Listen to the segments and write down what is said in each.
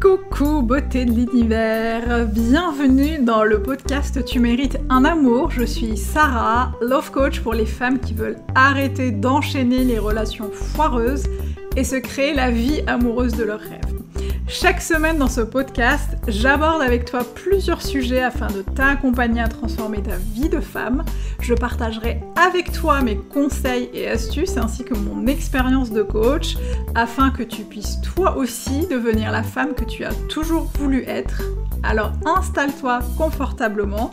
Coucou beauté de l'univers, bienvenue dans le podcast Tu mérites un amour. Je suis Sarah, love coach pour les femmes qui veulent arrêter d'enchaîner les relations foireuses et se créer la vie amoureuse de leurs rêves. Chaque semaine dans ce podcast, j'aborde avec toi plusieurs sujets afin de t'accompagner à transformer ta vie de femme. Je partagerai avec toi mes conseils et astuces ainsi que mon expérience de coach afin que tu puisses toi aussi devenir la femme que tu as toujours voulu être. Alors installe-toi confortablement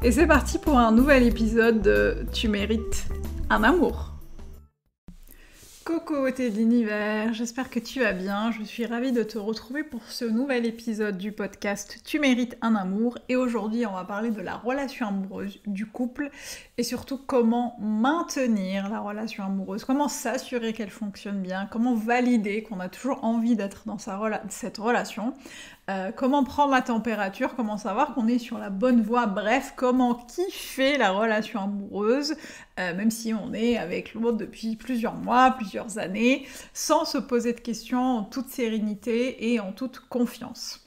et c'est parti pour un nouvel épisode de Tu mérites un amour. Coucou beauté de l'univers, j'espère que tu vas bien, je suis ravie de te retrouver pour ce nouvel épisode du podcast Tu mérites un amour et aujourd'hui on va parler de la relation amoureuse, du couple et surtout comment maintenir la relation amoureuse, comment s'assurer qu'elle fonctionne bien, comment valider qu'on a toujours envie d'être dans cette relation, comment prendre la température, comment savoir qu'on est sur la bonne voie, bref, comment kiffer la relation amoureuse, même si on est avec l'autre depuis plusieurs mois, plusieurs années, sans se poser de questions en toute sérénité et en toute confiance.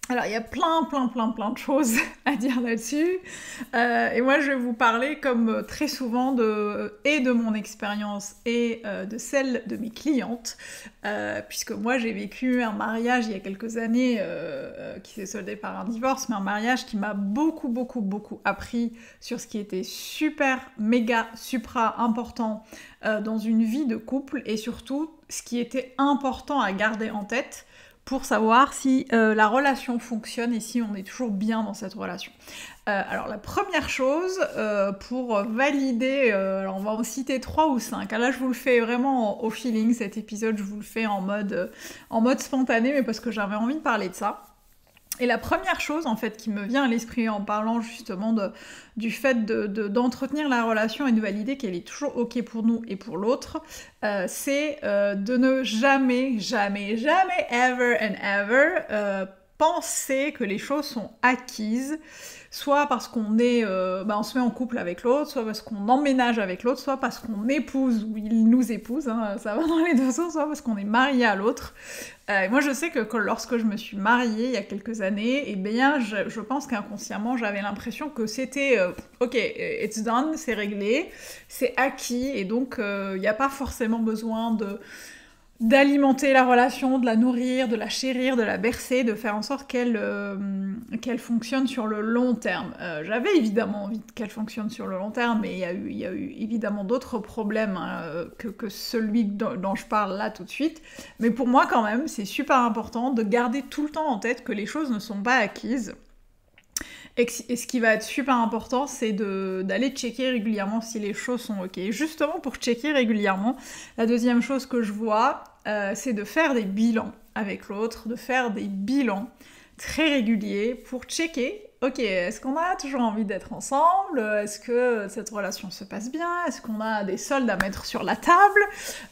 Alors, il y a plein de choses à dire là-dessus. Et moi, je vais vous parler, comme très souvent, de mon expérience et de celle de mes clientes. Puisque moi, j'ai vécu un mariage il y a quelques années qui s'est soldé par un divorce, mais un mariage qui m'a beaucoup appris sur ce qui était super, méga, supra important dans une vie de couple et surtout, ce qui était important à garder en tête pour savoir si la relation fonctionne et si on est toujours bien dans cette relation. Alors la première chose, pour valider, alors on va en citer 3 ou 5, là je vous le fais vraiment au feeling, cet épisode je vous le fais en mode spontané, mais parce que j'avais envie de parler de ça. Et la première chose en fait qui me vient à l'esprit en parlant justement du fait d'entretenir la relation et de valider qu'elle est toujours ok pour nous et pour l'autre, c'est de ne jamais, ever and ever, penser que les choses sont acquises, soit parce qu'on on se met en couple avec l'autre, soit parce qu'on emménage avec l'autre, soit parce qu'on épouse ou il nous épouse, ça va dans les deux sens, soit parce qu'on est marié à l'autre. Moi je sais que lorsque je me suis mariée il y a quelques années, eh bien je pense qu'inconsciemment j'avais l'impression que c'était ok, it's done, c'est réglé, c'est acquis, et donc il n'y a pas forcément besoin d'alimenter la relation, de la nourrir, de la chérir, de la bercer, de faire en sorte qu'elle fonctionne sur le long terme. J'avais évidemment envie qu'elle fonctionne sur le long terme, mais il y a eu évidemment d'autres problèmes que celui dont je parle là tout de suite. Mais pour moi quand même, c'est super important de garder tout le temps en tête que les choses ne sont pas acquises. Et ce qui va être super important, c'est d'aller checker régulièrement si les choses sont ok. Et justement, pour checker régulièrement, la deuxième chose que je vois, c'est de faire des bilans avec l'autre, de faire des bilans très réguliers pour checker, ok, est-ce qu'on a toujours envie d'être ensemble? Est-ce que cette relation se passe bien? Est-ce qu'on a des soldes à mettre sur la table?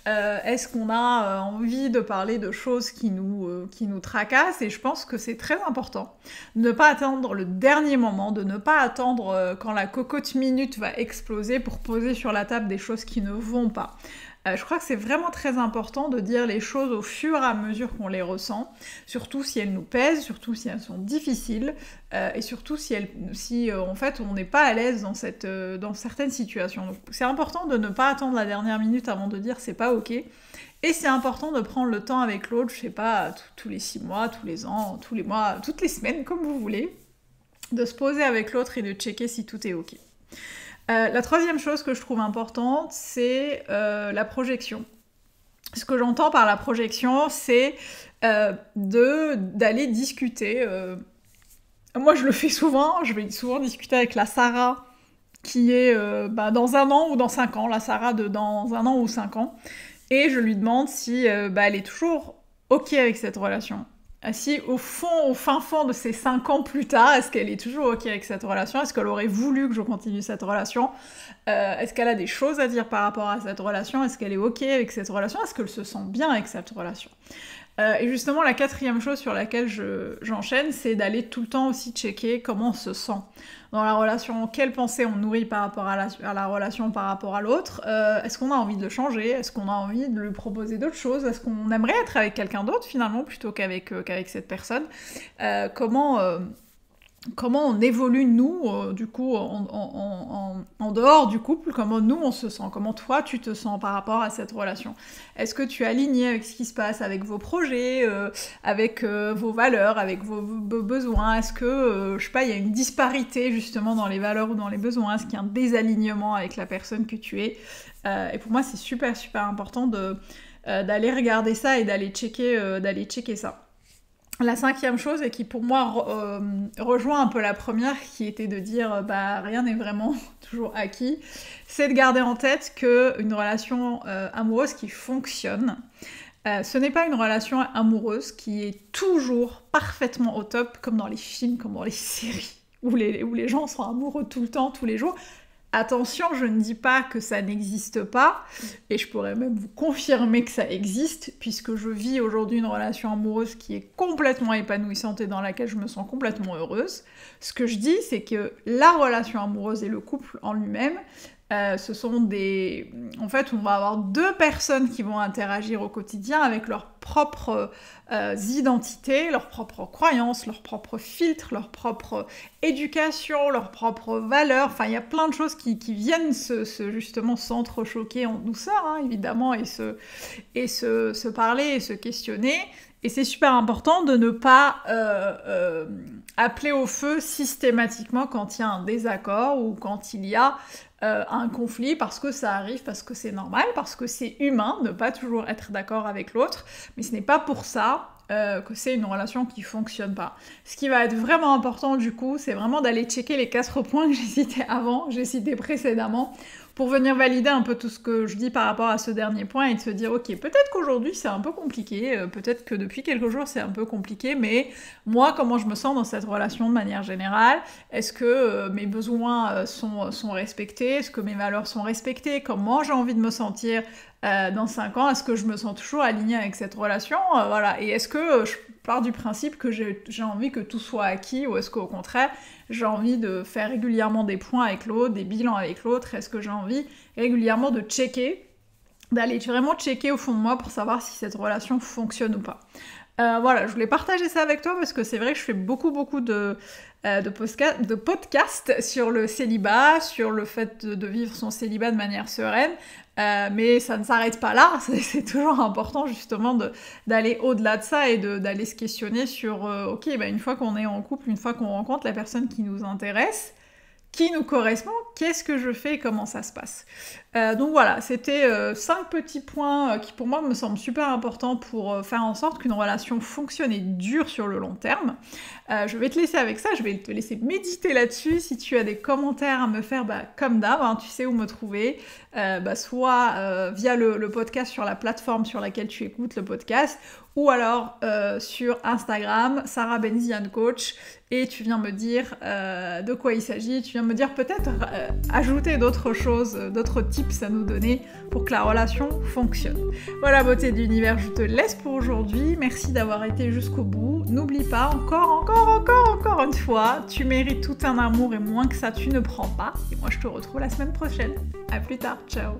Est-ce qu'on a envie de parler de choses qui nous tracassent? Et je pense que c'est très important de ne pas attendre le dernier moment, de ne pas attendre quand la cocotte minute va exploser pour poser sur la table des choses qui ne vont pas. Je crois que c'est vraiment très important de dire les choses au fur et à mesure qu'on les ressent, surtout si elles nous pèsent, surtout si elles sont difficiles, et surtout si en fait on n'est pas à l'aise dans certaines situations. Donc c'est important de ne pas attendre la dernière minute avant de dire c'est pas ok, et c'est important de prendre le temps avec l'autre, je sais pas, tous les 6 mois, tous les ans, tous les mois, toutes les semaines, comme vous voulez, de se poser avec l'autre et de checker si tout est ok. La troisième chose que je trouve importante, c'est la projection. Ce que j'entends par la projection, c'est d'aller discuter. Moi, je le fais souvent, je vais souvent discuter avec la Sarah qui est dans 1 an ou dans 5 ans, la Sarah dans 1 an ou 5 ans, et je lui demande si elle est toujours ok avec cette relation. Si au fin fond de ces 5 ans plus tard, est-ce qu'elle est toujours ok avec cette relation? Est-ce qu'elle aurait voulu que je continue cette relation? Est-ce qu'elle a des choses à dire par rapport à cette relation? Est-ce qu'elle est ok avec cette relation? Est-ce qu'elle se sent bien avec cette relation? Et justement, la quatrième chose sur laquelle j'enchaîne, c'est d'aller tout le temps aussi checker comment on se sent dans la relation, quelles pensées on nourrit par rapport à la relation par rapport à l'autre, est-ce qu'on a envie de le changer, est-ce qu'on a envie de lui proposer d'autres choses, est-ce qu'on aimerait être avec quelqu'un d'autre finalement plutôt qu'avec cette personne, comment on évolue, nous, du coup, en dehors du couple, comment nous, on se sent, comment toi, tu te sens par rapport à cette relation. Est-ce que tu es aligné avec ce qui se passe, avec vos projets, avec vos valeurs, avec vos besoins? Est-ce que, je sais pas, il y a une disparité, justement, dans les valeurs ou dans les besoins? Est-ce qu'il y a un désalignement avec la personne que tu es? Et pour moi, c'est super, super important d'aller regarder ça et d'aller checker ça. La cinquième chose, et qui pour moi rejoint un peu la première, qui était de dire rien n'est vraiment toujours acquis, c'est de garder en tête qu'une relation amoureuse qui fonctionne, ce n'est pas une relation amoureuse qui est toujours parfaitement au top, comme dans les films, comme dans les séries, où les gens sont amoureux tout le temps, tous les jours. Attention, je ne dis pas que ça n'existe pas, et je pourrais même vous confirmer que ça existe, puisque je vis aujourd'hui une relation amoureuse qui est complètement épanouissante et dans laquelle je me sens complètement heureuse. Ce que je dis, c'est que la relation amoureuse et le couple en lui-même, ce sont En fait, on va avoir deux personnes qui vont interagir au quotidien avec leurs propres identités, leurs propres croyances, leurs propres filtres, leur propre éducation, leurs propres valeurs. Enfin, il y a plein de choses qui viennent justement s'entrechoquer en douceur, hein, évidemment, et se parler et se questionner. Et c'est super important de ne pas appeler au feu systématiquement quand il y a un désaccord ou quand il y a un conflit, parce que ça arrive, parce que c'est normal, parce que c'est humain de ne pas toujours être d'accord avec l'autre, mais ce n'est pas pour ça que c'est une relation qui fonctionne pas. Ce qui va être vraiment important du coup, c'est vraiment d'aller checker les 4 points que j'ai cités précédemment, pour venir valider un peu tout ce que je dis par rapport à ce dernier point et de se dire ok, peut-être qu'aujourd'hui c'est un peu compliqué, peut-être que depuis quelques jours c'est un peu compliqué, mais moi comment je me sens dans cette relation de manière générale? Est-ce que mes besoins sont respectés? Est-ce que mes valeurs sont respectées? Comment j'ai envie de me sentir dans 5 ans? Est-ce que je me sens toujours alignée avec cette relation? Voilà. Et est-ce que je pars du principe que j'ai envie que tout soit acquis, ou est-ce qu'au contraire j'ai envie de faire régulièrement des points avec l'autre, des bilans avec l'autre? Est-ce que j'ai envie régulièrement de checker, d'aller vraiment checker au fond de moi pour savoir si cette relation fonctionne ou pas? Voilà, je voulais partager ça avec toi parce que c'est vrai que je fais beaucoup de podcasts sur le célibat, sur le fait de vivre son célibat de manière sereine, mais ça ne s'arrête pas là. C'est toujours important justement d'aller au-delà de ça et d'aller se questionner sur ok, une fois qu'on est en couple, une fois qu'on rencontre la personne qui nous intéresse, qui nous correspond, qu'est-ce que je fais et comment ça se passe. Donc voilà, c'était 5 petits points qui pour moi me semblent super importants pour faire en sorte qu'une relation fonctionne et dure sur le long terme. Je vais te laisser avec ça, je vais te laisser méditer là-dessus. Si tu as des commentaires à me faire, comme d'hab, hein, tu sais où me trouver, soit via le podcast sur la plateforme sur laquelle tu écoutes le podcast, ou alors sur Instagram, Sarah Benzian Coach, et tu viens me dire de quoi il s'agit, tu viens me dire peut-être ajouter d'autres choses, d'autres tips à nous donner pour que la relation fonctionne. Voilà, beauté d'univers, je te laisse pour aujourd'hui. Merci d'avoir été jusqu'au bout. N'oublie pas, encore une fois, tu mérites tout un amour et moins que ça, tu ne prends pas. Et moi, je te retrouve la semaine prochaine. À plus tard, ciao.